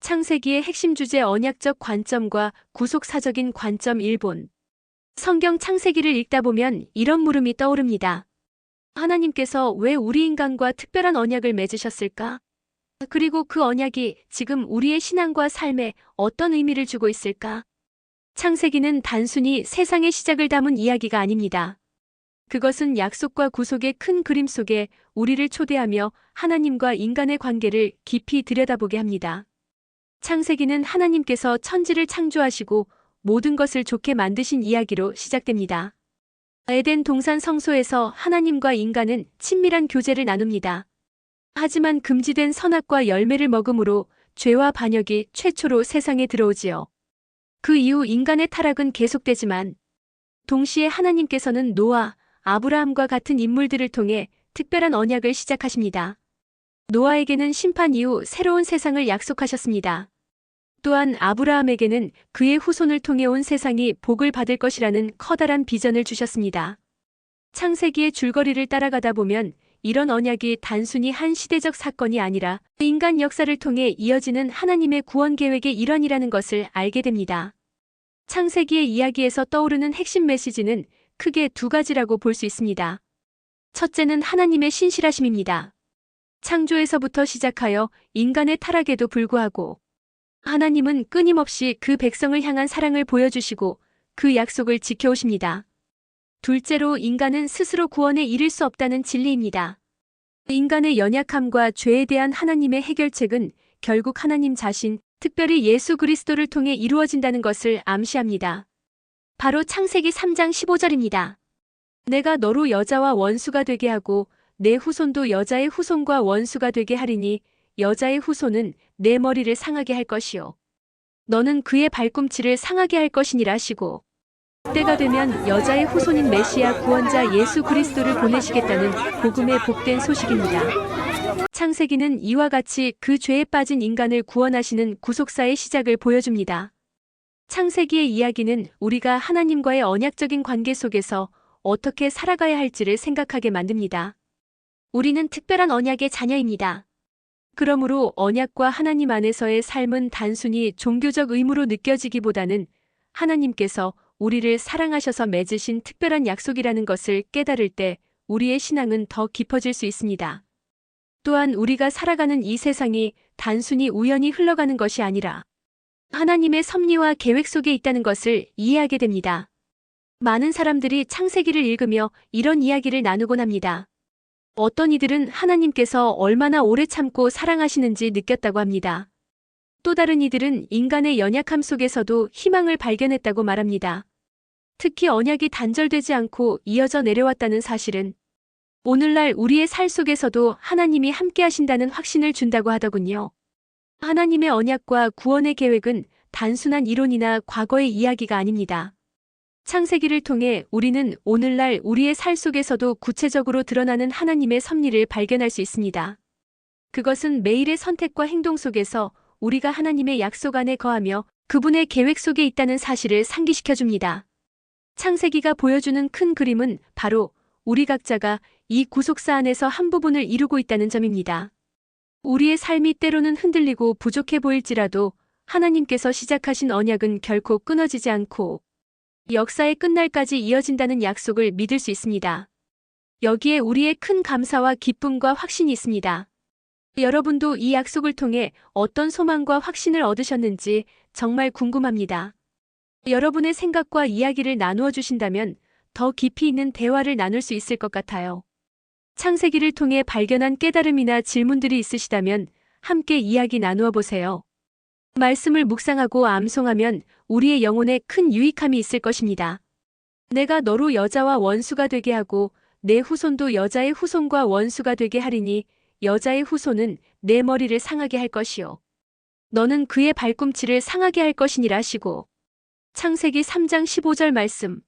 창세기의 핵심 주제 언약적 관점과 구속사적인 관점 1본. 성경 창세기를 읽다 보면 이런 물음이 떠오릅니다. 하나님께서 왜 우리 인간과 특별한 언약을 맺으셨을까? 그리고 그 언약이 지금 우리의 신앙과 삶에 어떤 의미를 주고 있을까? 창세기는 단순히 세상의 시작을 담은 이야기가 아닙니다. 그것은 약속과 구속의 큰 그림 속에 우리를 초대하며 하나님과 인간의 관계를 깊이 들여다보게 합니다. 창세기는 하나님께서 천지를 창조하시고 모든 것을 좋게 만드신 이야기로 시작됩니다. 에덴 동산 성소에서 하나님과 인간은 친밀한 교제를 나눕니다. 하지만 금지된 선악과 열매를 먹음으로 죄와 반역이 최초로 세상에 들어오지요. 그 이후 인간의 타락은 계속되지만 동시에 하나님께서는 노아, 아브라함과 같은 인물들을 통해 특별한 언약을 시작하십니다. 노아에게는 심판 이후 새로운 세상을 약속하셨습니다. 또한 아브라함에게는 그의 후손을 통해 온 세상이 복을 받을 것이라는 커다란 비전을 주셨습니다. 창세기의 줄거리를 따라가다 보면 이런 언약이 단순히 한 시대적 사건이 아니라 인간 역사를 통해 이어지는 하나님의 구원 계획의 일환이라는 것을 알게 됩니다. 창세기의 이야기에서 떠오르는 핵심 메시지는 크게 두 가지라고 볼 수 있습니다. 첫째는 하나님의 신실하심입니다. 창조에서부터 시작하여 인간의 타락에도 불구하고 하나님은 끊임없이 그 백성을 향한 사랑을 보여주시고 그 약속을 지켜오십니다. 둘째로 인간은 스스로 구원에 이를 수 없다는 진리입니다. 인간의 연약함과 죄에 대한 하나님의 해결책은 결국 하나님 자신, 특별히 예수 그리스도를 통해 이루어진다는 것을 암시합니다. 바로 창세기 3장 15절입니다. 내가 너로 여자와 원수가 되게 하고 내 후손도 여자의 후손과 원수가 되게 하리니 여자의 후손은 내 머리를 상하게 할 것이요 너는 그의 발꿈치를 상하게 할 것이니라 하시고 때가 되면 여자의 후손인 메시아 구원자 예수 그리스도를 보내시겠다는 복음의 복된 소식입니다. 창세기는 이와 같이 그 죄에 빠진 인간을 구원하시는 구속사의 시작을 보여줍니다. 창세기의 이야기는 우리가 하나님과의 언약적인 관계 속에서 어떻게 살아가야 할지를 생각하게 만듭니다. 우리는 특별한 언약의 자녀입니다. 그러므로 언약과 하나님 안에서의 삶은 단순히 종교적 의무로 느껴지기보다는 하나님께서 우리를 사랑하셔서 맺으신 특별한 약속이라는 것을 깨달을 때 우리의 신앙은 더 깊어질 수 있습니다. 또한 우리가 살아가는 이 세상이 단순히 우연히 흘러가는 것이 아니라 하나님의 섭리와 계획 속에 있다는 것을 이해하게 됩니다. 많은 사람들이 창세기를 읽으며 이런 이야기를 나누곤 합니다. 어떤 이들은 하나님께서 얼마나 오래 참고 사랑하시는지 느꼈다고 합니다. 또 다른 이들은 인간의 연약함 속에서도 희망을 발견했다고 말합니다. 특히 언약이 단절되지 않고 이어져 내려왔다는 사실은 오늘날 우리의 살 속에서도 하나님이 함께 하신다는 확신을 준다고 하더군요. 하나님의 언약과 구원의 계획은 단순한 이론이나 과거의 이야기가 아닙니다. 창세기를 통해 우리는 오늘날 우리의 살 속에서도 구체적으로 드러나는 하나님의 섭리를 발견할 수 있습니다. 그것은 매일의 선택과 행동 속에서 우리가 하나님의 약속 안에 거하며 그분의 계획 속에 있다는 사실을 상기시켜줍니다. 창세기가 보여주는 큰 그림은 바로 우리 각자가 이 구속사 안에서 한 부분을 이루고 있다는 점입니다. 우리의 삶이 때로는 흔들리고 부족해 보일지라도 하나님께서 시작하신 언약은 결코 끊어지지 않고 역사의 끝날까지 이어진다는 약속을 믿을 수 있습니다. 여기에 우리의 큰 감사와 기쁨과 확신이 있습니다. 여러분도 이 약속을 통해 어떤 소망과 확신을 얻으셨는지 정말 궁금합니다. 여러분의 생각과 이야기를 나누어 주신다면 더 깊이 있는 대화를 나눌 수 있을 것 같아요. 창세기를 통해 발견한 깨달음이나 질문들이 있으시다면 함께 이야기 나누어 보세요. 말씀을 묵상하고 암송하면 우리의 영혼에 큰 유익함이 있을 것입니다. 내가 너로 여자와 원수가 되게 하고 내 후손도 여자의 후손과 원수가 되게 하리니 여자의 후손은 내 머리를 상하게 할 것이요 너는 그의 발꿈치를 상하게 할 것이니라 하시고 창세기 3장 15절 말씀